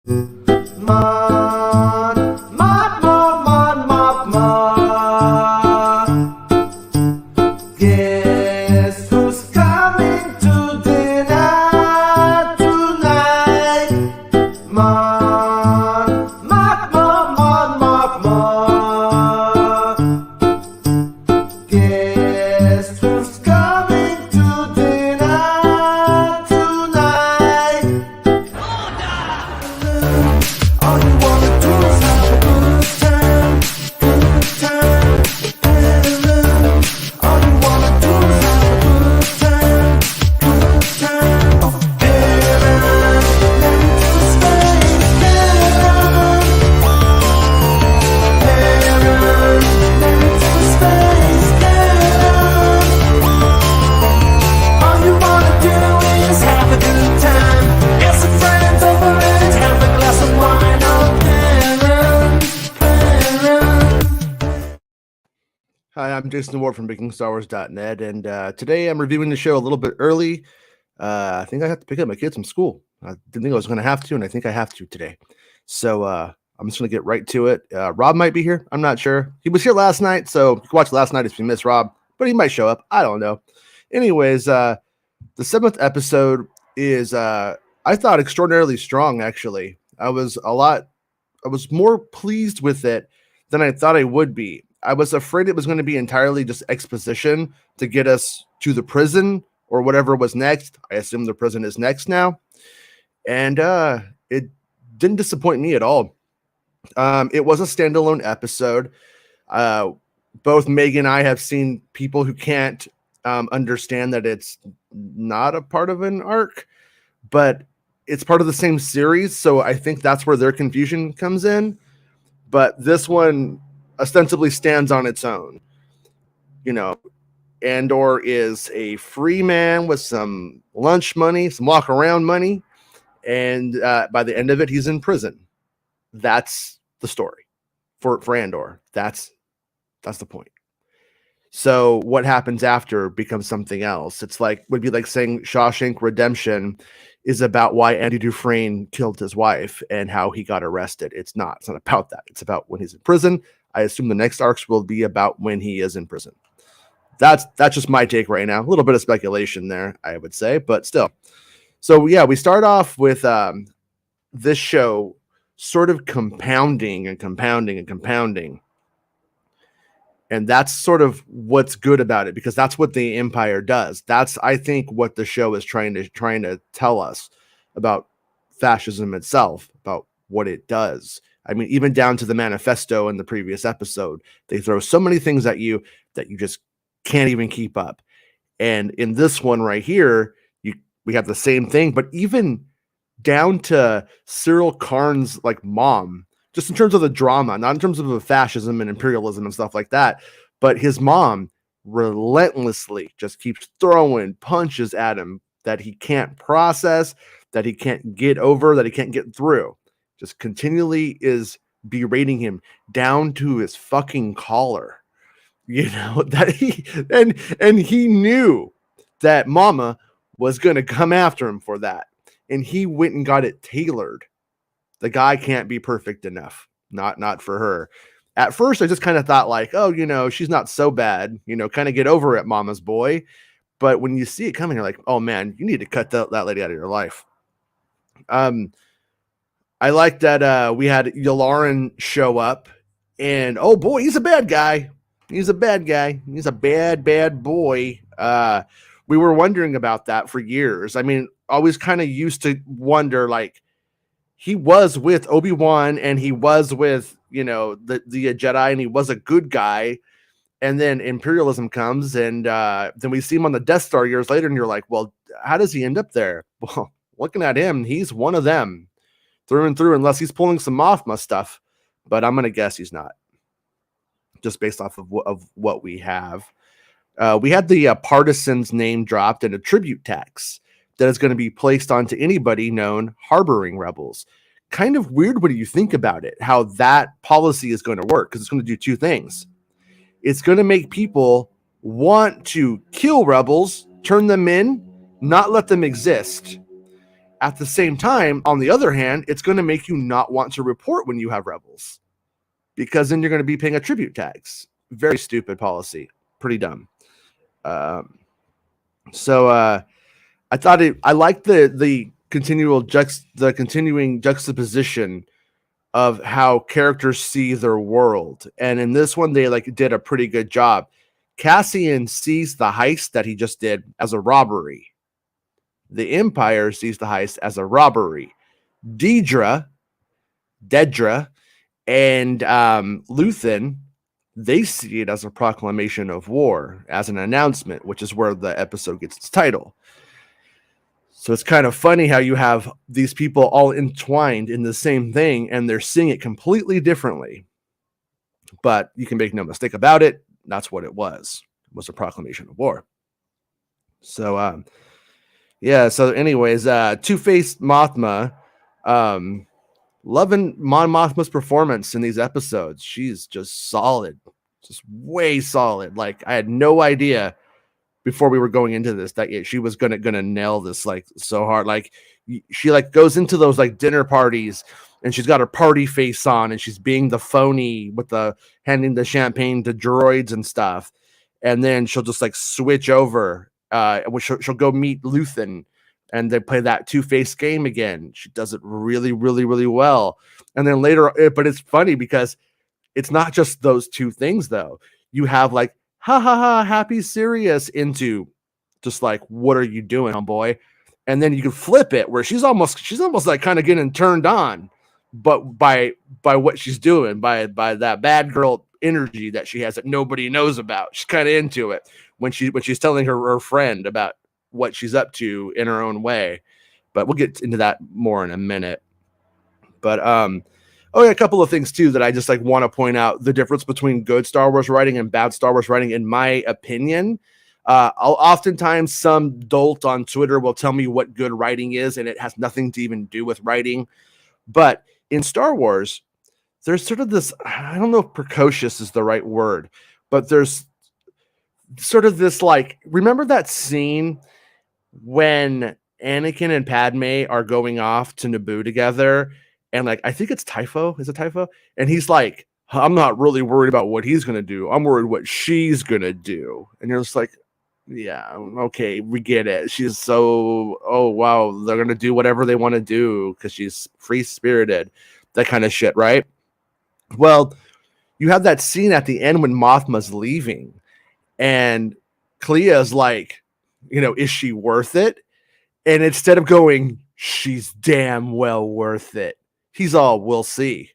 Mon Mothma. Guess who's coming to dinner tonight? Mon Mothma. Guess who's coming to dinner tonight? All you wanna do is have a good time. All you wanna do is have a good time. Oh, heaven, let me to space. Heaven, let me to space. All you wanna do is have a good time. Get some friends over and have a glass of wine. Oh, Hi, I'm Jason Ward from MakingStarWars.net, and today I'm reviewing the show a little bit early. I think I have to pick up my kids from school. I didn't think I was going to have to, and I think I have to today. So I'm just going to get right to it. Rob might be here. I'm not sure. He was here last night, so you can watch last night if you missed Rob, but he might show up. I don't know. Anyways, the 7th episode is, I thought, extraordinarily strong, actually. I was more pleased with it than I thought I would be. I was afraid it was going to be entirely just exposition to get us to the prison or whatever was next. I assume the prison is next now. And it didn't disappoint me at all. It was a standalone episode. Both Meg and I have seen people who can't understand that it's not a part of an arc, but it's part of the same series. So I think that's where their confusion comes in. But this one ostensibly stands on its own. You know, Andor is a free man with some lunch money, some walk around money, and by the end of it, he's in prison. That's the story for Andor. That's the point. So what happens after becomes something else. It's like would be like saying Shawshank Redemption is about why Andy Dufresne killed his wife and how he got arrested. It's not. It's not about that. It's about when he's in prison. I assume the next arcs will be about when he is in prison. That's just my take right now. A little bit of speculation there, I would say, but still. So yeah, we start off with this show sort of compounding. And that's sort of what's good about it, because that's what the Empire does. That's, I think, what the show is trying to tell us about fascism itself, about what it does. I mean, even down to the manifesto in the previous episode, they throw so many things at you that you just can't even keep up. And in this one right here, we have the same thing, but even down to Cyril Karn's like mom, just in terms of the drama, not in terms of the fascism and imperialism and stuff like that, but his mom relentlessly just keeps throwing punches at him that he can't process, that he can't get over, that he can't get through. Just continually is berating him down to his fucking collar. You know, that he knew that Mama was going to come after him for that. And he went and got it tailored. The guy can't be perfect enough. Not for her. At first, I just kind of thought like, oh, you know, she's not so bad. You know, kind of get over it, Mama's boy. But when you see it coming, you're like, oh, man, you need to cut that lady out of your life. I like that we had Yularen show up. And, oh, boy, he's a bad guy. He's a bad guy. He's a bad boy. We were wondering about that for years. I mean, always kind of used to wonder, like, he was with Obi-Wan and he was with, you know, the Jedi, and he was a good guy. And then imperialism comes, and then we see him on the Death Star years later, and you're like, well, how does he end up there? Well, looking at him, he's one of them through and through, unless he's pulling some Mothma stuff. But I'm going to guess he's not, just based off of what we have. We had the partisans name dropped in a tribute tax that is going to be placed onto anybody known harboring rebels. Kind of weird when you think about it, how that policy is going to work, because it's going to do two things. It's going to make people want to kill rebels, turn them in, not let them exist. at the same time, on the other hand, it's going to make you not want to report when you have rebels, because then you're going to be paying a tribute tax. Very stupid policy. Pretty dumb. So I thought I liked the continuing juxtaposition of how characters see their world, and in this one they like did a pretty good job. Cassian sees the heist that he just did as a robbery. The Empire sees the heist as a robbery. Dedra, and Luthen, they see it as a proclamation of war, as an announcement, which is where the episode gets its title. So it's kind of funny how you have these people all entwined in the same thing, and they're seeing it completely differently. But you can make no mistake about it. That's what it was. It was a proclamation of war. So, yeah. So anyways, Two-Faced Mothma, loving Mon Mothma's performance in these episodes. She's just solid, just way solid. Like, I had no idea before we were going into this that she was gonna nail this like so hard. Like, she like goes into those like dinner parties and she's got her party face on and she's being the phony with the handing the champagne to droids and stuff, and then she'll just like switch over. She'll go meet Luthen and they play that two-faced game again. She does it really, really, really well. And then later, but it's funny because it's not just those two things though. You have like, ha ha ha, happy serious into just like, what are you doing, homeboy? And then you can flip it where she's almost like kind of getting turned on, but by what she's doing, by that bad girl energy that she has that nobody knows about. She's kind of into it when she's telling her friend about what she's up to in her own way. But we'll get into that more in a minute. But oh yeah, a couple of things too that I just like want to point out: the difference between good Star Wars writing and bad Star Wars writing, in my opinion. Oftentimes some dolt on Twitter will tell me what good writing is, and it has nothing to even do with writing. But in Star Wars, there's sort of this, I don't know if precocious is the right word, but there's sort of this like, remember that scene when Anakin and Padme are going off to Naboo together, and like, I think it's Typho. Is it Typho? And he's like, I'm not really worried about what he's going to do. I'm worried what she's going to do. And you're just like, yeah, okay, we get it. She's so, oh, wow, they're going to do whatever they want to do because she's free-spirited. That kind of shit, right? Well, you have that scene at the end when Mothma's leaving, and Clea's like, you know, is she worth it? And instead of going, she's damn well worth it, he's all, we'll see.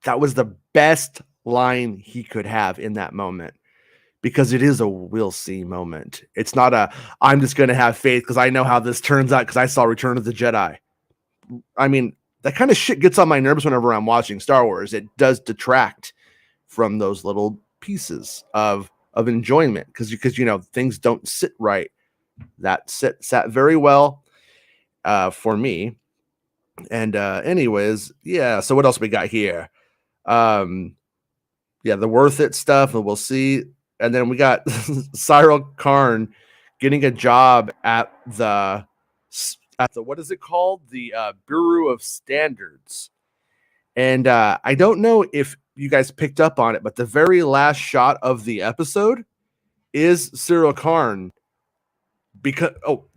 That was the best line he could have in that moment, because it is a we'll see moment. It's not a, I'm just going to have faith because I know how this turns out because I saw Return of the Jedi. I mean, that kind of shit gets on my nerves whenever I'm watching Star Wars. It does detract from those little pieces of enjoyment because you know, things don't sit right. That sat very well for me. And anyways, yeah, so what else we got here? Yeah, the worth it stuff, and we'll see. And then we got Cyril Karn getting a job at the what is it called? The Bureau of Standards. And I don't know if you guys picked up on it, but the very last shot of the episode is Cyril Karn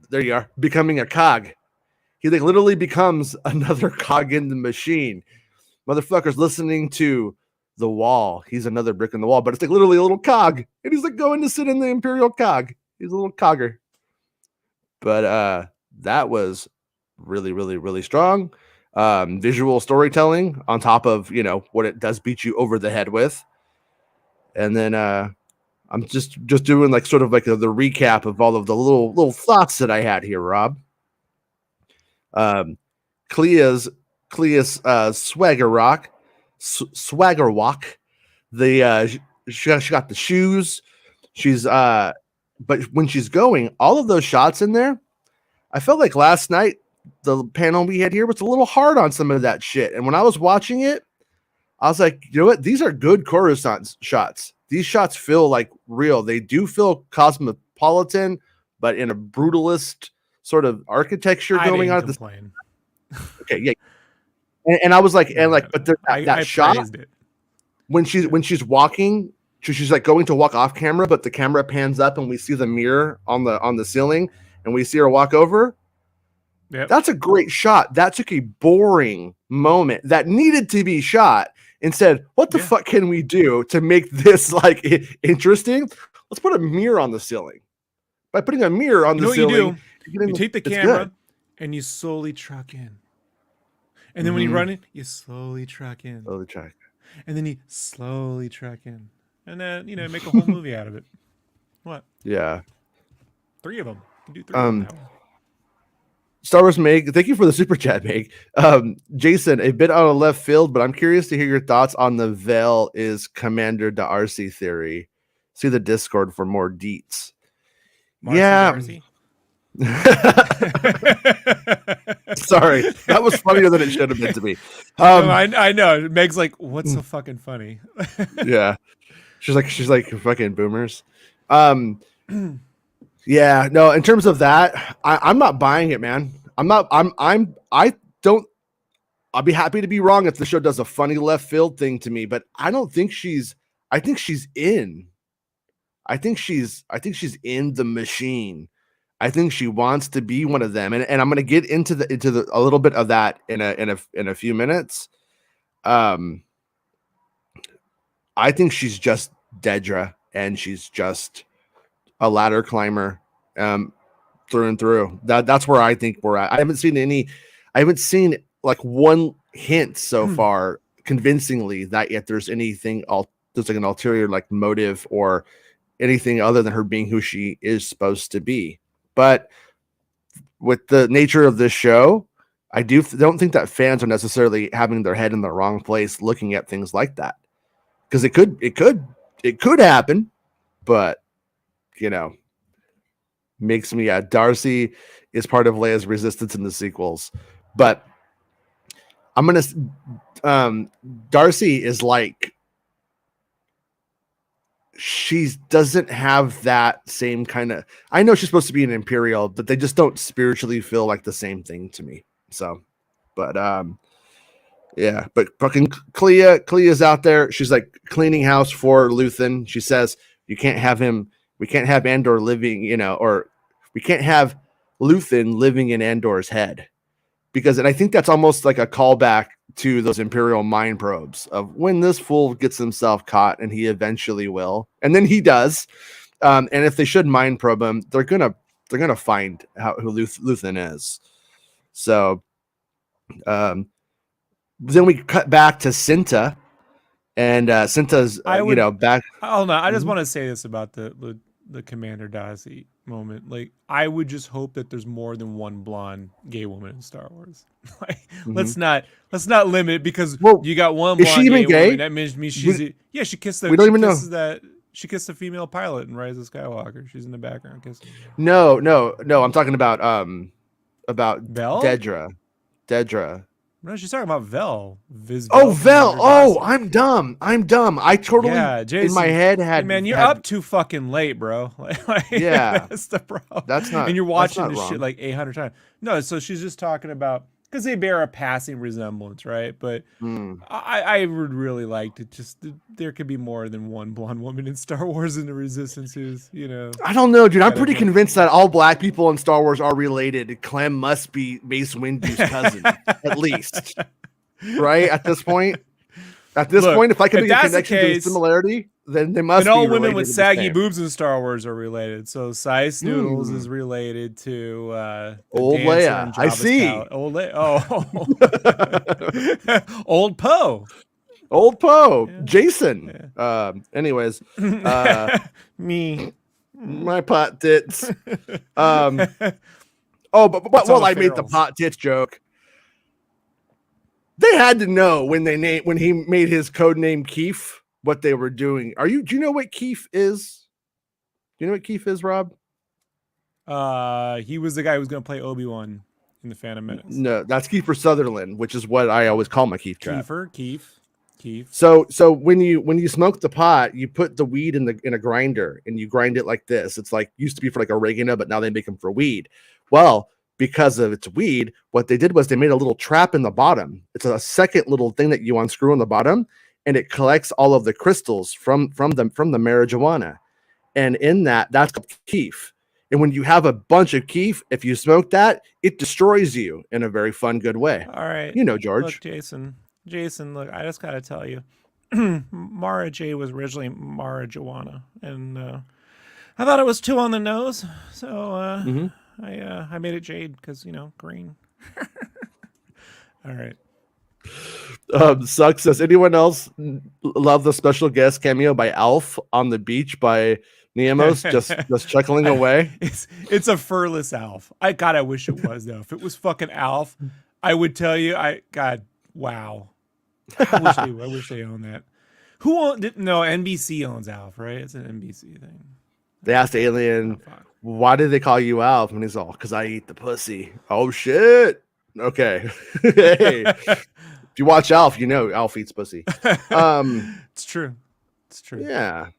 there you are, becoming a cog. He like literally becomes another cog in the machine. Motherfucker's listening to the wall. He's another brick in the wall, but it's like literally a little cog, and he's like going to sit in the Imperial cog. He's a little cogger. But that was really, really, really strong. Visual storytelling on top of, you know, what it does beat you over the head with. And then I'm just doing like sort of like the recap of all of the little thoughts that I had here, Rob. Clea's swagger walk. The she got the shoes. She's but when she's going, all of those shots in there, I felt like last night the panel we had here was a little hard on some of that shit. And when I was watching it, I was like, you know what? These are good Coruscant shots. These shots feel like real. They do feel cosmopolitan, but in a brutalist sort of architecture going on. Complain. Okay, yeah. And I was like, but that shot it. when she's walking, she's like going to walk off camera, but the camera pans up and we see the mirror on the ceiling, and we see her walk over. Yep. That's a great shot. That took a boring moment that needed to be shot and said, what the fuck can we do to make this like interesting? Let's put a mirror on the ceiling. By putting a mirror on the ceiling, you take the camera and you slowly truck in. And then when you run it, you slowly truck in. Slowly truck. And then you slowly truck in. And then, make a whole movie out of it. What? Yeah. 3 of them. You can do 3 of them that way. Star Wars Meg, thank you for the super chat, Meg. Jason, a bit out of left field, but I'm curious to hear your thoughts on the Vel is Commander Darcy theory. See the Discord for more deets. Darcy? Sorry, that was funnier than it should have been to me. No, I know. Meg's like, what's so fucking funny? Yeah, she's like fucking boomers. Yeah, no, in terms of that, I'm not buying it, man. I'll be happy to be wrong if the show does a funny left field thing to me, but I think she's in. I think she's in the machine. I think she wants to be one of them. And I'm going to get into a little bit of that in a few minutes. I think she's just Dedra, and she's just a ladder climber through and through. That's where I think we're at. I haven't seen like one hint so far convincingly that yet there's anything there's like an ulterior like motive or anything other than her being who she is supposed to be. But with the nature of this show, I don't think that fans are necessarily having their head in the wrong place looking at things like that, because it could happen, but makes me Darcy is part of Leia's resistance in the sequels, but I'm gonna Darcy is like, she doesn't have that same kind of, I know she's supposed to be an Imperial, but they just don't spiritually feel like the same thing to me. So, but yeah, but fucking Clea's out there. She's like cleaning house for Luthen. She says we can't have Andor living, or we can't have Luthen living in Andor's head, and I think that's almost like a callback to those Imperial mind probes of when this fool gets himself caught, and he eventually will, and then he does. And if they should mind probe him, they're gonna find who Luthen is. So, then we cut back to Cinta, and Cinta's back. Hold on, I just want to say this about the Commander Darcy moment. Like, I would just hope that there's more than one blonde gay woman in Star Wars. Like, let's not limit, because you got one blonde. Is she even gay? Woman, that means she's she kissed the. We don't even know that she kissed a female pilot in Rise of Skywalker. She's in the background kissing. No. I'm talking about Vel? Dedra. No, she's talking about Vel. Vel. Oh, I'm dumb. I totally Jason, in my head had. Hey man, you're up too fucking late, bro. Yeah, that's the problem. That's not. And you're watching this wrong. shit like 800 times. No, so she's just talking about, because they bear a passing resemblance, right? But I would really like to there could be more than one blonde woman in Star Wars in the Resistance who's, I don't know, dude. I'm pretty convinced that all black people in Star Wars are related. Clem must be Mace Windu's cousin, at least. Right? At this point, if I can make a connection to the similarity, then they must be related. And all women with saggy boobs in Star Wars are related. So Sice Noodles is related to Old Leia. I see. Old Leia. Oh. Old Poe. Old Poe. Yeah. Jason. Yeah. Anyways. Me. My pot tits. I made the pot tits joke. They had to know when he made his code name Keef what they were doing. Do you know what Keef is? Do you know what Keef is, Rob? He was the guy who was going to play Obi-Wan in the Phantom Menace. No, that's Kiefer Sutherland, which is what I always call my Keef trap. Keef. So when you smoke the pot, you put the weed in a grinder and you grind it like this. It's like used to be for like oregano, but now they make them for weed. Well, because of its weed, what they did was they made a little trap in the bottom. It's a second little thing that you unscrew on the bottom, and it collects all of the crystals from the marijuana. And in that's called keef. And when you have a bunch of keef, if you smoke that, it destroys you in a very fun, good way. All right. You know, George. Look, Jason, look, I just got to tell you, Mara J was originally marijuana, and I thought it was too on the nose, so I made it Jade because, green. All right. Suck says, anyone else love the special guest cameo by Alf on the beach by Neemos just chuckling away? It's a furless Alf. I wish it was though. If it was fucking Alf, I would tell you. Wow. I wish they owned that. Who owned? No, NBC owns Alf, right? It's an NBC thing. They asked Alien, why did they call you Alf? And he's all, because I eat the pussy. Oh shit. Okay. Hey. If you watch Alf, you know Alf eats pussy. It's true. It's true. Yeah.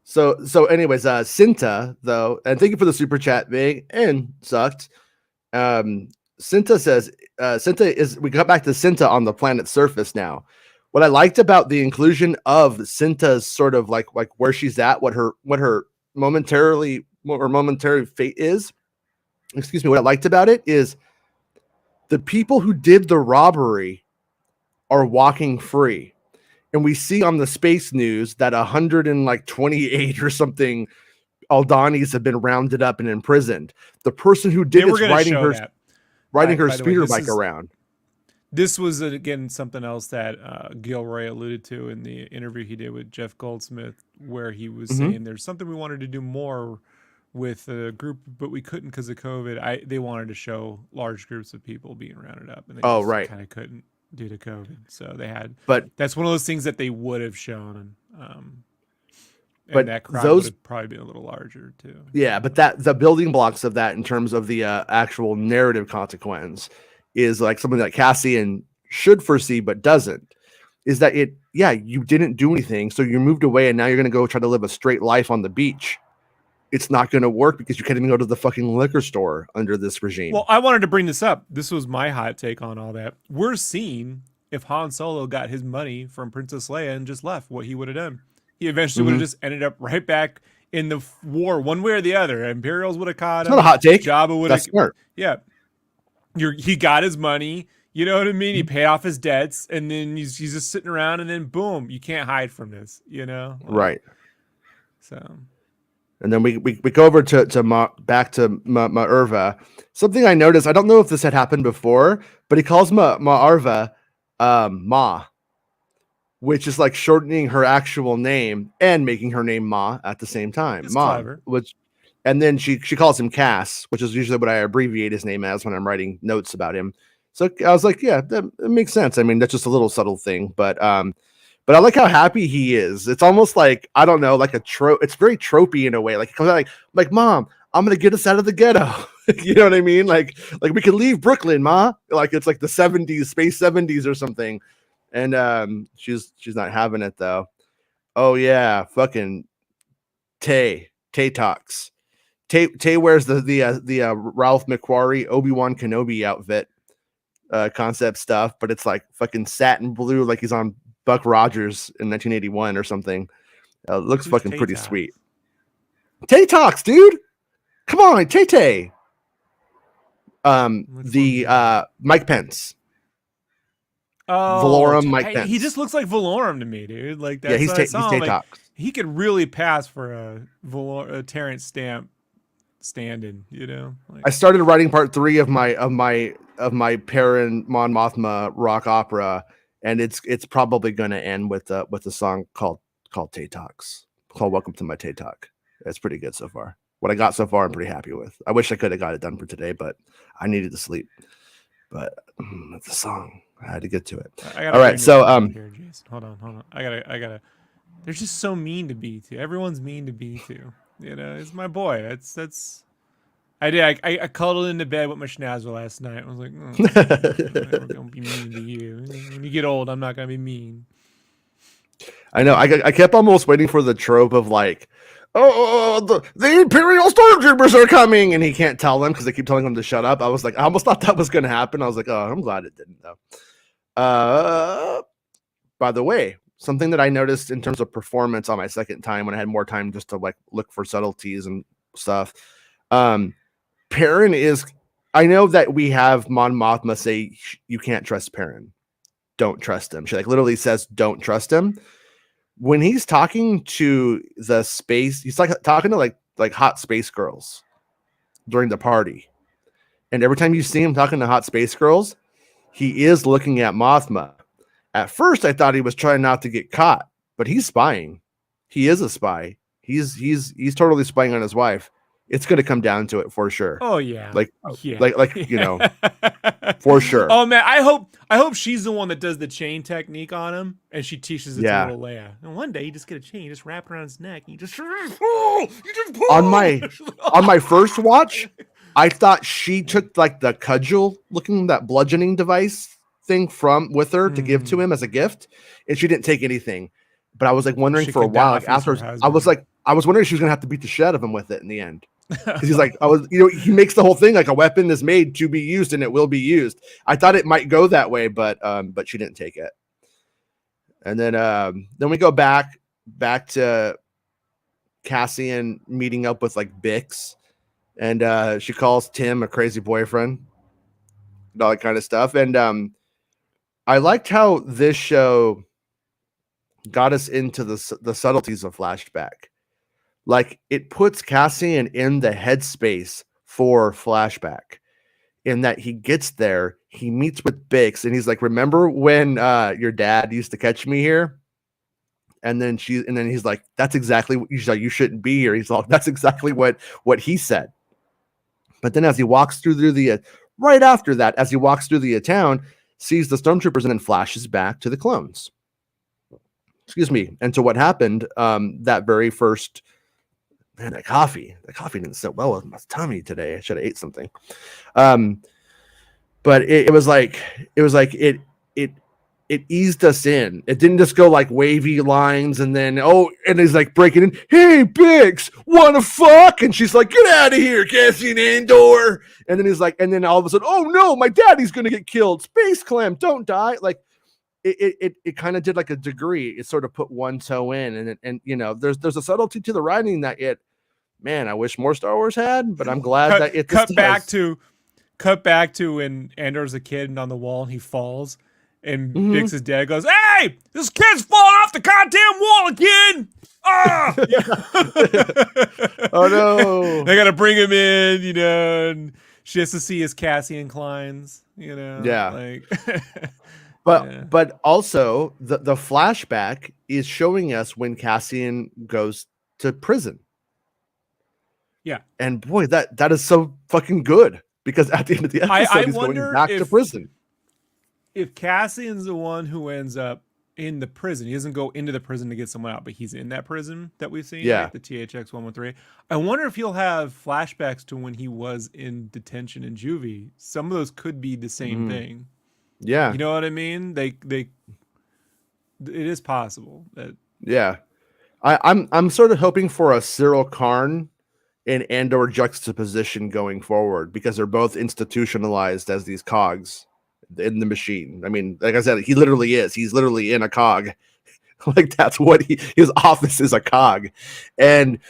So anyways, Cinta, though, and thank you for the super chat, Big, and sucked. Cinta says, we got back to Cinta on the planet's surface now. What I liked about the inclusion of Cinta's sort of like where she's at, what her momentary fate is. Excuse me. What I liked about it is the people who did the robbery are walking free. And we see on the space news that 128 or something Aldanis have been rounded up and imprisoned. The person who did is riding her speeder bike around. This was, again, something else that Gilroy alluded to in the interview he did with Jeff Goldsmith, where he was saying there's something we wanted to do more with a group, but we couldn't because of COVID. They wanted to show large groups of people being rounded up, and they kind of couldn't due to COVID. So they had, but that's one of those things that they would have shown, and that crowd would have probably been a little larger too. Yeah, but the building blocks of that in terms of the actual narrative consequence is like something that Cassian should foresee but doesn't. Is that you didn't do anything, so you moved away, and now you're going to go try to live a straight life on the beach. It's not going to work because you can't even go to the fucking liquor store under this regime. Well, I wanted to bring this up. This was my hot take on all that. We're seeing if Han Solo got his money from Princess Leia and just left, what he would have done. He eventually would have just ended up right back in the war, one way or the other. Imperials would have caught him. It's not a hot take. Jabba would have. That's smart. Yeah. He got his money. You know what I mean? He paid off his debts, and then he's just sitting around, and then boom, you can't hide from this. Right. So. And then we go over back to Ma'arva. Something I noticed, I don't know if this had happened before, but he calls Ma'arva Ma, which is like shortening her actual name and making her name Ma at the same time. It's Ma, clever. And then she calls him Cass, which is usually what I abbreviate his name as when I'm writing notes about him. So I was like, yeah, that makes sense. I mean, that's just a little subtle thing, but I like how happy he is. It's almost like, I don't know, like a trope. It's very tropey in a way. Like, he comes out like, Mom, I'm going to get us out of the ghetto. You know what I mean? Like we can leave Brooklyn, Ma. Like, it's like the 70s, space 70s or something. And she's not having it, though. Oh, yeah. Fucking Tay talks. Tay wears the Ralph McQuarrie Obi-Wan Kenobi outfit concept stuff, but it's like fucking satin blue, like he's on Buck Rogers in 1981 or something. Looks fucking pretty sweet. Tay talks, dude. Come on, Tay. Mike Pence. Oh, Valorum Mike Pence. He just looks like Valorum to me, dude. Like that's he's Tay talks. He could really pass for a Terrence Stamp stand-in, Like, I started writing part 3 of my Perrin Mon Mothma rock opera, and it's probably going to end with a song called Tay Talks, called Welcome to My Tay Talk. It's pretty good so far. What I got so far, I'm pretty happy with. I wish I could have got it done for today, but I needed to sleep. But the song, I had to get to it. All right, so here, Jason. Hold on. I gotta. They're just so mean to be to. Everyone's mean to be to. It's my boy. That's. I did. I cuddled into bed with my schnauzer last night. I was like, I'm never gonna be mean to you. When you get old, I'm not gonna be mean. I know. I kept almost waiting for the trope of like, the Imperial stormtroopers are coming, and he can't tell them because they keep telling him to shut up. I was like, I almost thought that was going to happen. I was like, oh, I'm glad it didn't though. By the way, something that I noticed in terms of performance on my second time when I had more time just to like look for subtleties and stuff. Perrin is. I know that we have Mon Mothma say you can't trust Perrin. Don't trust him. She like literally says, don't trust him. When he's talking to the space, he's like talking to like hot space girls during the party. And every time you see him talking to hot space girls, he is looking at Mothma. At first, I thought he was trying not to get caught, but he's spying. He is a spy. He's totally spying on his wife. It's going to come down to it for sure. Oh yeah, like you know, for sure. Oh man, I hope she's the one that does the chain technique on him, and she teaches it to little Leia. And one day you just get a chain, you just wrap it around his neck, and you just pull. On my first watch, I thought she took like the cudgel looking that bludgeoning device thing with her to give to him as a gift, and she didn't take anything. But I was like wondering for a while, like after I was wondering if she was gonna have to beat the shit out of him with it in the end. Because he's like, he makes the whole thing like a weapon is made to be used and it will be used. I thought it might go that way, but she didn't take it. And then we go back to Cassian meeting up with like Bix, and she calls Tim a crazy boyfriend, and all that kind of stuff. And I liked how this show got us into the subtleties of Flashback. Like it puts Cassian in the headspace for Flashback, in that he gets there, he meets with Bix, and he's like, "Remember when your dad used to catch me here?" And then he's like, "That's exactly what you shouldn't be here." He's like, "That's exactly what he said." But then as he walks through right after that, as he walks through the town, sees the stormtroopers, and then flashes back to the clones. Excuse me, and to what happened that very first. Man, that coffee didn't sit well with my tummy today. I should have ate something. But it was like it eased us in. It didn't just go like wavy lines and then and he's like breaking in. Hey, Bix, wanna fuck? And she's like, get out of here, Cassian Andor. And then he's like, and then all of a sudden, oh no, my daddy's gonna get killed. Space Clam, don't die. Like it kind of did like a degree. It sort of put one toe in, and you know, there's a subtlety to the writing that man, I wish more Star Wars had, but I'm glad that it cut back to when Andor's a kid and on the wall and he falls, and Bix's dad goes, "Hey, this kid's falling off the goddamn wall again!" Ah! Oh no! They gotta bring him in, you know, and she has to see his Cassian Kleins, you know. Yeah. Like, but also the flashback is showing us when Cassian goes to prison. Yeah. And boy, that is so fucking good, because at the end of the episode, he's going back to prison. If Cassian's the one who ends up in the prison, he doesn't go into the prison to get someone out, but he's in that prison that we've seen, like the THX 113. I wonder if he'll have flashbacks to when he was in detention in juvie. Some of those could be the same thing. Yeah. You know what I mean? It is possible that. Yeah. I'm sort of hoping for a Cyril Karn and Andor juxtaposition going forward, because they're both institutionalized as these cogs in the machine. I mean, like I said, he literally is. He's literally in a cog. Like that's what his office is, a cog. And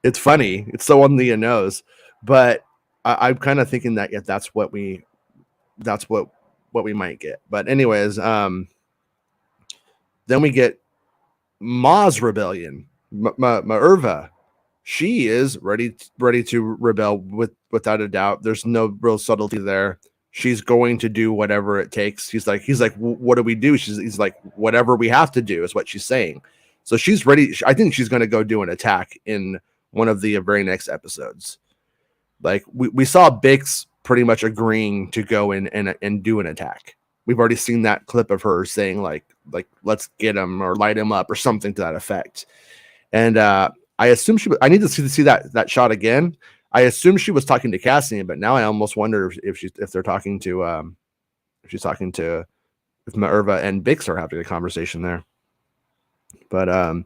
it's funny. It's so on the nose. But I'm kind of thinking that that's what we might get. But anyways, then we get Ma's rebellion. Maerva. She is ready to rebel without a doubt. There's no real subtlety there. She's going to do whatever it takes. He's like, what do we do? He's like, whatever we have to do is what she's saying. So she's ready. I think she's going to go do an attack in one of the very next episodes. Like we saw Bix pretty much agreeing to go in and do an attack. We've already seen that clip of her saying like let's get him or light him up or something to that effect. And I assume I need to see that shot again. I assume she was talking to Cassian, but now I almost wonder if they're talking to if Maerva and Bix are having a conversation there. But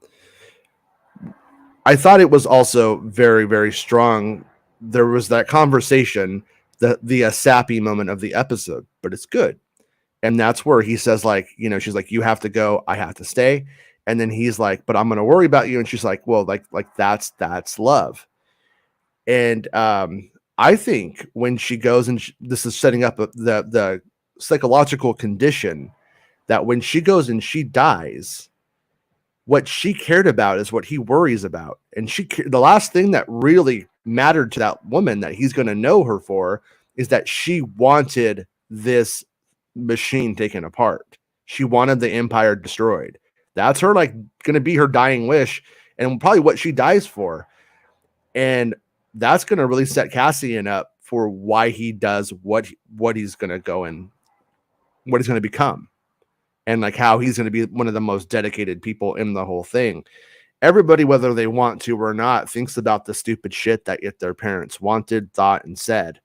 I thought it was also very, very strong. There was that conversation, the sappy moment of the episode, but it's good. And that's where he says, like, you know, she's like, you have to go, I have to stay. And then he's like, but I'm gonna worry about you. And she's like, well, like that's love. And I think when she goes and this is setting up the psychological condition that when she goes and she dies, what she cared about is what he worries about. And the last thing that really mattered to that woman that he's going to know her for is that she wanted this machine taken apart. She wanted the empire destroyed. That's her, like, going to be her dying wish and probably what she dies for. And that's going to really set Cassian up for why he does what he's going to go and what he's going to become. And like how he's going to be one of the most dedicated people in the whole thing. Everybody, whether they want to or not, thinks about the stupid shit that if their parents wanted, thought, and said.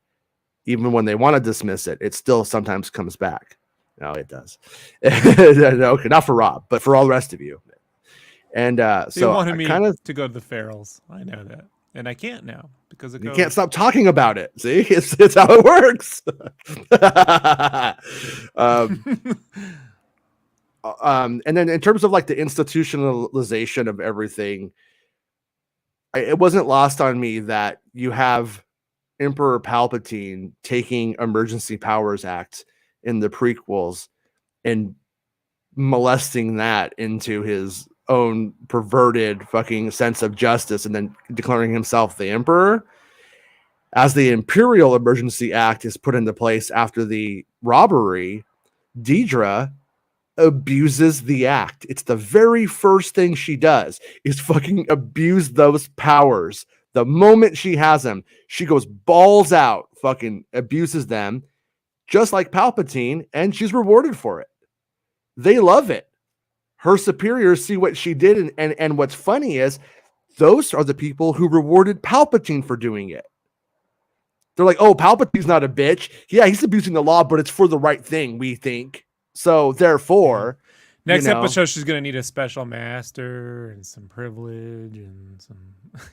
Even when they want to dismiss it, it still sometimes comes back. No, it does. Okay, not for Rob, but for all the rest of you. And so you wanted me to go to the Ferals. I know that. And I can't now because you can't stop talking about it. See, it's how it works. And then in terms of like the institutionalization of everything, it wasn't lost on me that you have Emperor Palpatine taking Emergency Powers Act in the prequels and molesting that into his own perverted fucking sense of justice and then declaring himself the emperor. As the Imperial Emergency Act is put into place after the robbery, Deidre abuses the act. It's the very first thing she does is fucking abuse those powers. The moment she has them, she goes balls out, fucking abuses them, just like Palpatine, and she's rewarded for it. They love it. Her superiors see what she did, and what's funny is those are the people who rewarded Palpatine for doing it. They're like, oh, Palpatine's not a bitch. Yeah, he's abusing the law, but it's for the right thing, we think. So therefore, next episode, she's going to need a special master and some privilege and some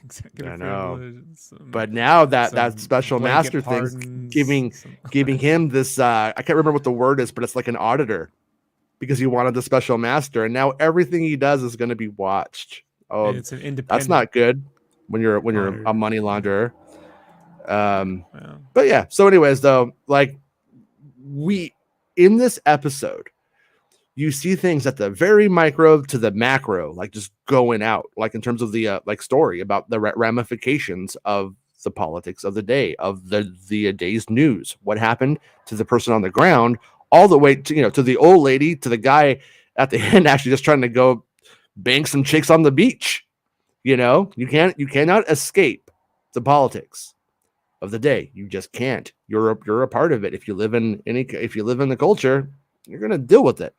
executive privilege. But now that special master thing's giving him this, I can't remember what the word is, but it's like an auditor because he wanted the special master. And now everything he does is going to be watched. Oh, it's an independent. That's not good when you're a money launderer. But yeah. So anyways, though, like in this episode, you see things at the very micro to the macro, like just going out, like in terms of the like story about the ramifications of the politics of the day, of the day's news, what happened to the person on the ground, all the way to to the old lady, to the guy at the end actually just trying to go bang some chicks on the beach. You cannot escape the politics of the day. You just can't. You're a part of it. If you live in the culture, you're gonna deal with it.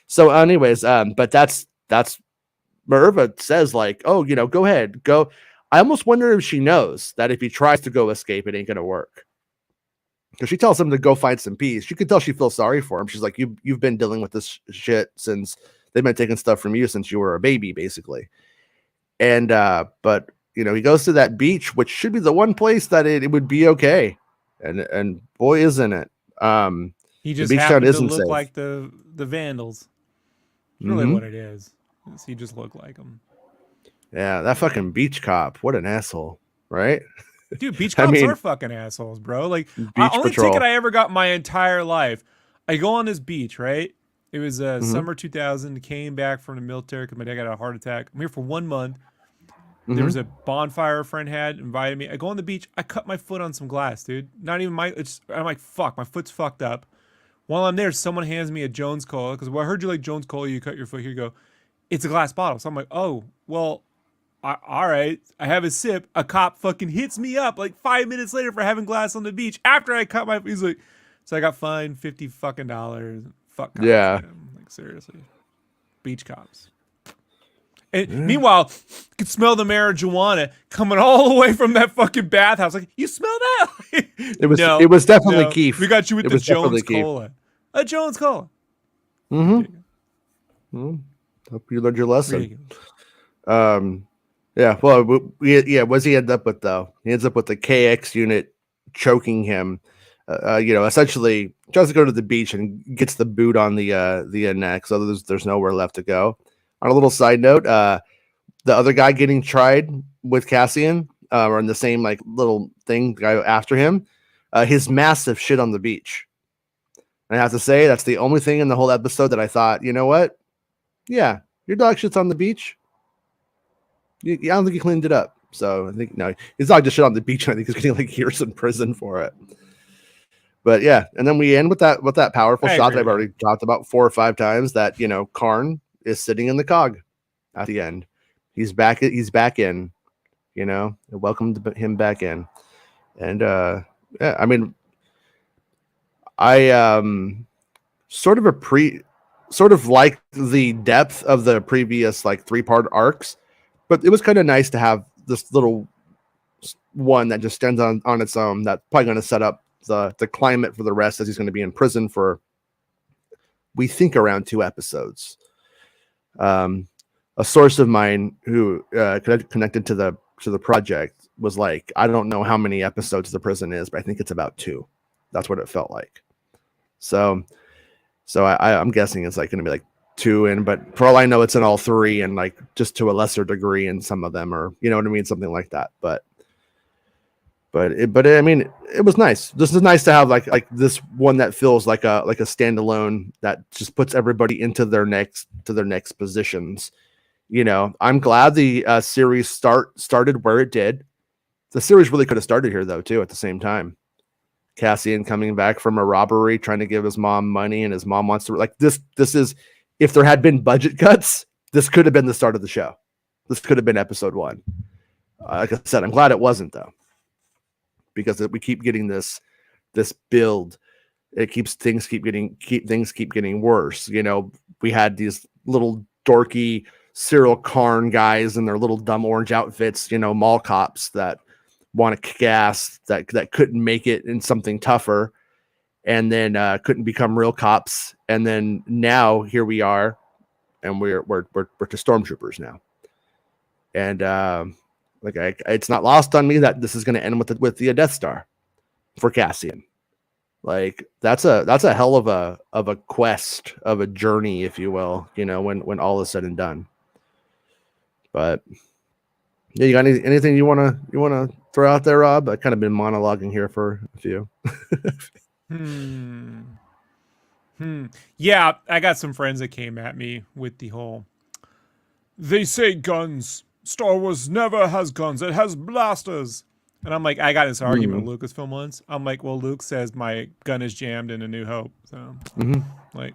So, anyways, but that's Minerva says, like, oh, go ahead, go. I almost wonder if she knows that if he tries to go escape, it ain't gonna work. Because she tells him to go find some peace. You can tell she feels sorry for him. She's like, you've been dealing with this shit since they've been taking stuff from you since you were a baby, basically. And but he goes to that beach, which should be the one place that it would be okay. And boy, isn't it. He just happened to look like the Vandals. That's really what it is. He just looked like them. Yeah, that fucking beach cop. What an asshole, right? Dude, beach cops are fucking assholes, bro. Like, the only ticket I ever got in my entire life, I go on this beach, right? It was summer 2000. Came back from the military because my dad got a heart attack. I'm here for 1 month. There was a bonfire a friend had invited me. I go on the beach. I cut my foot on some glass, dude. Not even I'm like, fuck, my foot's fucked up. While I'm there, someone hands me a Jones Cola because I heard you like Jones Cola. You cut your foot. Here you go. It's a glass bottle. So I'm like, oh, well, all right. I have a sip. A cop fucking hits me up like 5 minutes later for having glass on the beach after I cut my. He's like, so I got fined $50 fucking. Fuck cops. Yeah. Man. Like, seriously, beach cops. And meanwhile, you could smell the marijuana coming all the way from that fucking bathhouse. Like, you smell that? It was definitely Keith. We got you with the Jones Cola. A Jones Cola. Hope you learned your lesson. Yeah, well, what's he end up with though? He ends up with the KX unit choking him. Essentially tries to go to the beach and gets the boot on the neck, so there's nowhere left to go. On a little side note, the other guy getting tried with Cassian, or in the same like little thing guy after him, his massive shit on the beach. And I have to say that's the only thing in the whole episode that I thought, you know what? Yeah, your dog shit's on the beach. I don't think he cleaned it up. So I think no, his dog just shit on the beach, and I think he's getting like years in prison for it. But yeah, and then we end with that powerful shot that I've already talked about 4 or 5 times. That Karn is sitting in the cog at the end. He's back. He's back in. Welcomed him back in. And yeah, I mean, I sort of like the depth of the previous like 3-part arcs, but it was kind of nice to have this little one that just stands on its own. That's probably going to set up the climate for the rest, as he's going to be in prison for, we think, around 2 episodes. A source of mine who connected to the project was like, I don't know how many episodes the prison is, but I think it's about 2. That's what it felt like. So I'm guessing it's like going to be like 2 in, but for all I know, it's in all 3, and like just to a lesser degree in some of them, or you know what I mean, something like that. But I mean, it was nice. This is nice to have like this one that feels like a standalone that just puts everybody into their next positions. I'm glad the series started where it did. The series really could have started here though too. At the same time, Cassian coming back from a robbery, trying to give his mom money, and his mom wants to like this. This is, if there had been budget cuts, this could have been the start of the show. This could have been episode 1. Like I said, I'm glad it wasn't though, because we keep getting this build. It keeps things keep getting worse. We had these little dorky Cyril Karn guys in their little dumb orange outfits, mall cops that want to kick ass, that couldn't make it in something tougher, and then couldn't become real cops. And then now here we are, and we're to stormtroopers now. And it's not lost on me that this is going to end with the Death Star for Cassian. Like that's a hell of a quest, of a journey, if you will, when all is said and done. But yeah, you got anything you wanna throw out there, Rob? I've kind of been monologuing here for a few. Yeah, I got some friends that came at me with the whole, they say guns. Star Wars never has guns. It has blasters. And I'm like, I got this argument with Lucasfilm once. I'm like, well, Luke says my gun is jammed in A New Hope. So, like,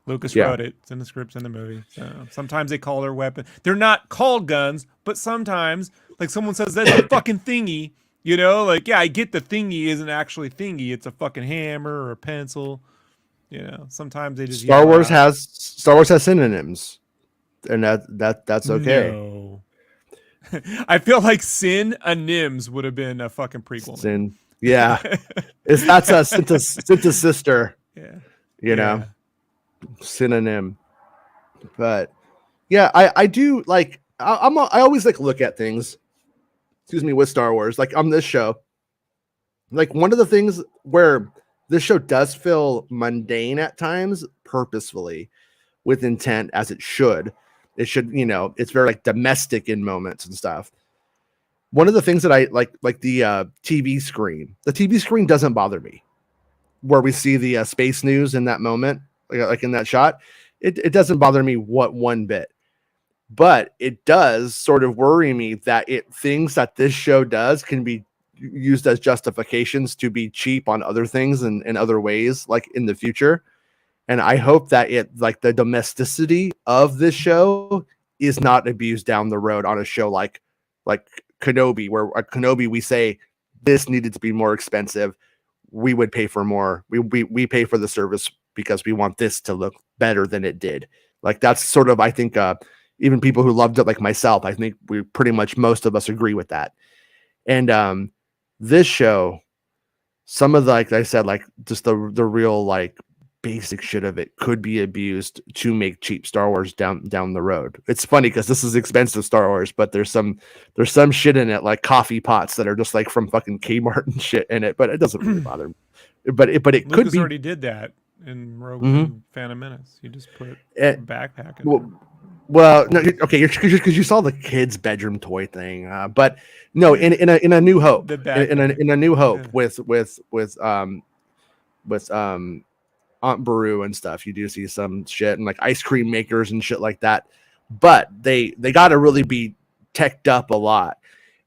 Lucas wrote it. It's in the scripts in the movie. So sometimes they call their weapon. They're not called guns, but sometimes, like, someone says that's a fucking thingy. Like, yeah, I get the thingy isn't actually thingy. It's a fucking hammer or a pencil. Sometimes they just Star Wars has synonyms, and that's okay. No. I feel like synonyms would have been a fucking prequel. Sin, yeah, that's a Cinta's sister. Yeah, synonym. But yeah, I do like. I always like look at things. Excuse me, with Star Wars, like on this show, like one of the things where this show does feel mundane at times, purposefully, with intent, as it should. It should, it's very like domestic in moments and stuff. One of the things that I like the TV screen. The TV screen doesn't bother me. Where we see the space news in that moment, like in that shot, it doesn't bother me one bit. But it does sort of worry me that things that this show does can be used as justifications to be cheap on other things and in other ways, like in the future. And I hope that the domesticity of this show is not abused down the road on a show like Kenobi, where at Kenobi we say this needed to be more expensive. We would pay for more. We pay for the service because we want this to look better than it did. Like that's sort of, I think, even people who loved it, like myself, I think we pretty much most of us agree with that. And this show, some of the, like I said, like just the real like basic shit of it could be abused to make cheap Star Wars down the road. It's funny because this is expensive Star Wars, but there's some shit in it, like coffee pots that are just like from fucking Kmart and shit in it, but it doesn't really bother me. But it Lucas could be. already did that in Rogue One, Phantom Menace. He just put a backpack in there. Well, no, okay, because you saw the kids' bedroom toy thing, but no, in a New Hope, in a New Hope with Aunt Beru and stuff, you do see some shit and like ice cream makers and shit like that, but they got to really be teched up a lot,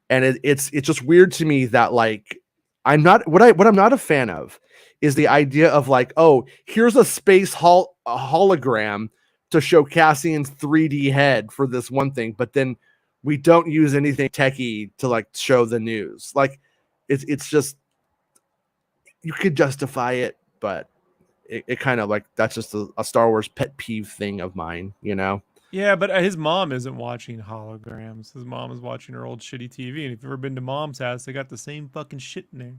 and it's just weird to me that like I'm not what I'm not a fan of is the idea of like, oh, here's a space hologram to show Cassian's 3D head for this one thing, but then we don't use anything techie to like show the news. Like it's just, you could justify it, but it kind of like, that's just a Star Wars pet peeve thing of mine, you know? Yeah, but his mom isn't watching holograms. His mom is watching her old shitty TV. And if you've ever been to mom's house, they got the same fucking shit in there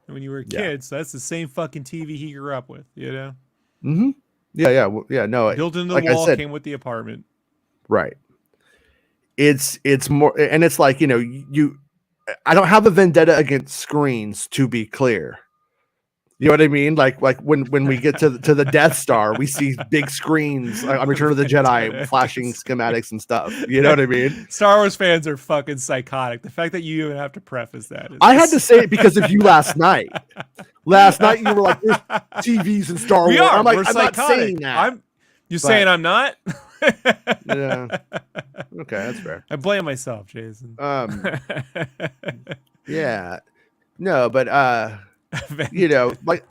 when you were a kid. So that's the same fucking TV he grew up with, you know? Mm-hmm. Yeah. No, built into the like wall, I said, came with the apartment. Right. It's more, and it's like, you know, I don't have a vendetta against screens, to be clear. You know what I mean? Like when we get to the Death Star, we see big screens on Return of the Jedi flashing schematics and stuff. You know what I mean? Star Wars fans are fucking psychotic. The fact that you even have to preface that. I had to say it because of you last night. Last night you were like, "There's TVs and Star Wars." I'm like, I'm not saying that. You're saying I'm not? Yeah. Okay, that's fair. I blame myself, Jason. Yeah. No, but you know, like,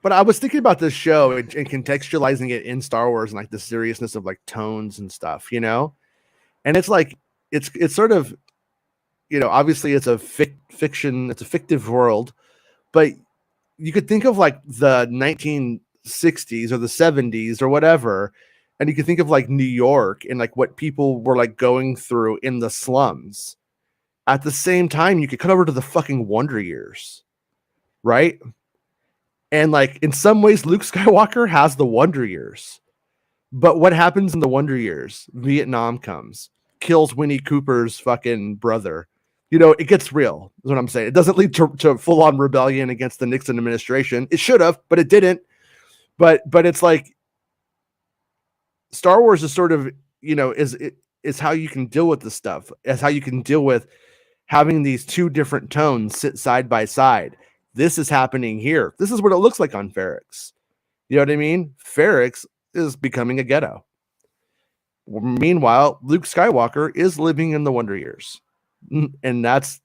but I was thinking about this show and contextualizing it in Star Wars and like the seriousness of like tones and stuff, you know? And it's like, it's sort of, you know, obviously it's a fiction, it's a fictive world, but you could think of like the 1960s or the 70s or whatever. And you could think of like New York and like what people were like going through in the slums. At the same time, you could cut over to the fucking Wonder Years. Right? And like in some ways, Luke Skywalker has the Wonder Years. But what happens in the Wonder Years? Vietnam comes, kills Winnie Cooper's fucking brother. You know, it gets real, is what I'm saying. It doesn't lead to full-on rebellion against the Nixon administration. It should have, but it didn't. But it's like Star Wars is sort of, you know, is how you can deal with this stuff. Is how you can deal with having these two different tones sit side by side. This is happening here. This is what it looks like on Ferrix. You know what I mean? Ferrix is becoming a ghetto. Meanwhile, Luke Skywalker is living in the Wonder Years. And that's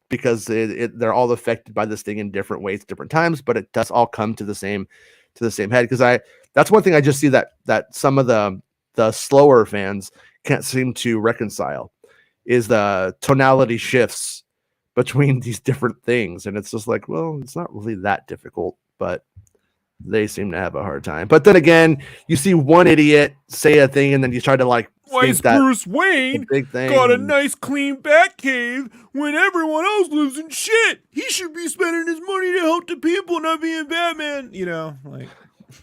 because they're all affected by this thing in different ways, different times, but it does all come to the same head. Because that's one thing I just see that some of the slower fans can't seem to reconcile is the tonality shifts between these different things. And it's just like, well, it's not really that difficult, but they seem to have a hard time. But then again, you see one idiot say a thing and then you try to like, why is Bruce Wayne got a nice clean Batcave when everyone else lives in shit? He should be spending his money to help the people, not being Batman. You know, like,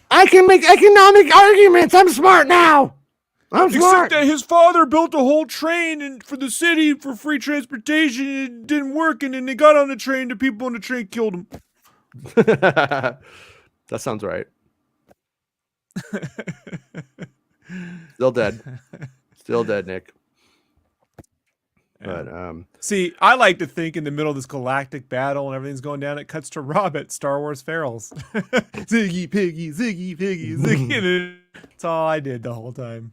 I can make economic arguments. I'm smart now. Except that his father built a whole train for the city for free transportation. And it didn't work, and then they got on the train. The people on the train killed him. That sounds right. Still dead. Still dead, Nick. But see, I like to think in the middle of this galactic battle and everything's going down, it cuts to Rob at Star Wars Ferals. Ziggy Piggy, Ziggy Piggy, Ziggy. That's all I did the whole time.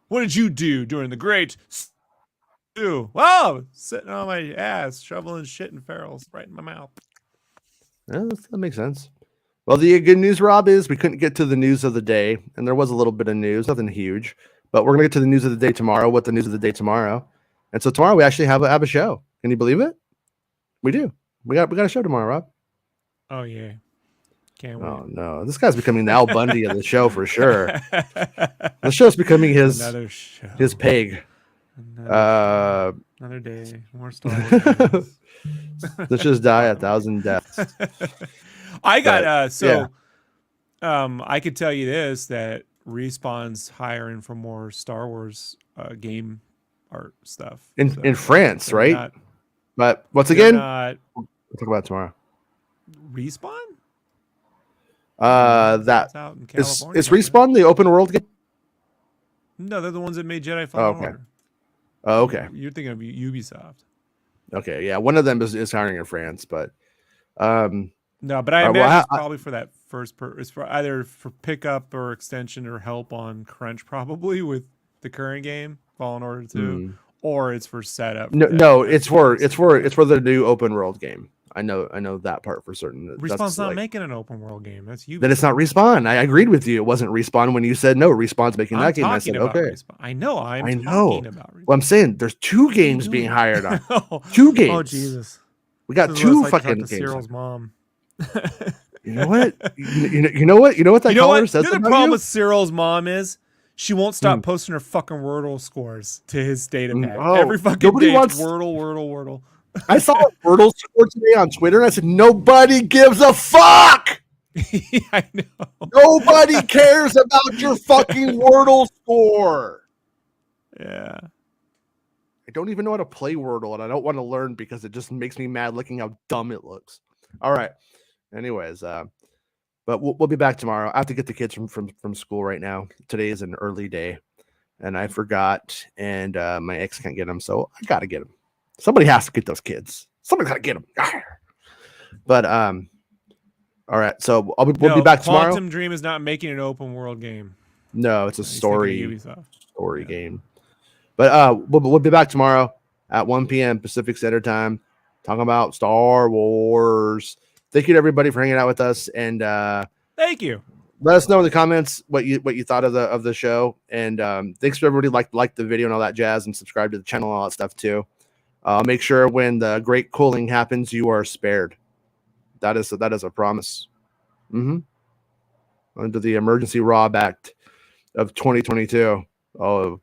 What did you do during the great stew? Wow, sitting on my ass, shoveling shit in Ferals right in my mouth. Yeah, that makes sense. Well, the good news, Rob, is we couldn't get to the news of the day, and there was a little bit of news, nothing huge, but we're gonna get to the news of the day tomorrow. What the news of the day tomorrow? And so tomorrow we actually have a show. Can you believe it? We do. We got a show tomorrow, Rob. Oh yeah. Can't wait. Oh no, this guy's becoming the Al Bundy of the show for sure. The show's becoming his peg. Another day. More Star Wars. Let's just die 1,000 deaths. I got I could tell you this, that Respawn's hiring for more Star Wars game art stuff in France, right? Not, but once again, we'll talk about it tomorrow. Respawn? That out in is Respawn the open world game? No, they're the ones that made Jedi Fallen Order. Oh, okay. You're thinking of Ubisoft. Okay, yeah, one of them is hiring in France, but no, but I imagine it's probably for that it's for either for pickup or extension or help on crunch, probably with the current game, Fallen Order 2, or it's for setup. No, it's for the new open world game. I know that part for certain. Respawn's not making an open world game. That's you. Then it's not Respawn. I agreed with you. It wasn't Respawn when you said no. Respawn's making that game. I said okay. Respawn. I know. I know. Talking about Respawn. Well, I'm saying there's 2 games being hired on. 2 games. Oh Jesus. We got 2 fucking games. Cyril's mom. You know what? You know what? You know what that caller says about you? The problem with Cyril's mom is she won't stop posting her fucking Wordle scores to his data pack. Every fucking day. Wordle. I saw a Wordle score today on Twitter, and I said, nobody gives a fuck. Yeah, I know. Nobody cares about your fucking Wordle score. Yeah. I don't even know how to play Wordle, and I don't want to learn because it just makes me mad looking how dumb it looks. All right. Anyways, but we'll be back tomorrow. I have to get the kids from school right now. Today is an early day, and I forgot, and my ex can't get them, so I got to get them. Somebody has to get those kids. Somebody got to get them. But all right. So we'll be back tomorrow. Quantum Dream is not making an open world game. No, it's a story game. But we'll be back tomorrow at 1 p.m. Pacific Standard Time, talking about Star Wars. Thank you to everybody for hanging out with us, and thank you. Let us know in the comments what you thought of the show, and thanks to everybody like the video and all that jazz, and subscribe to the channel and all that stuff too. Make sure when the great cooling happens, you are spared. That is a promise. Under the Emergency Rob Act of 2022. Oh,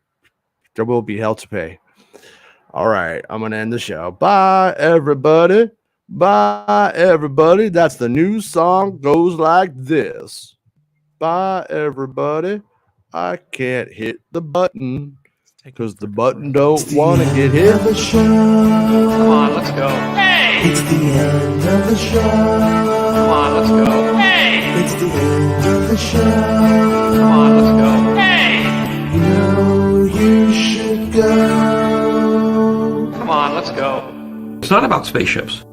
there will be hell to pay. All right, I'm gonna end the show. Bye, everybody. Bye, everybody. That's the new song. Goes like this. Bye, everybody. I can't hit the button. Because the button don't want to get hit. Come on, let's go. Hey! It's the end of the show. Come on, let's go. Hey! It's the end of the show. Come on, let's go. Hey! You know you should go. Come on, let's go. It's not about spaceships.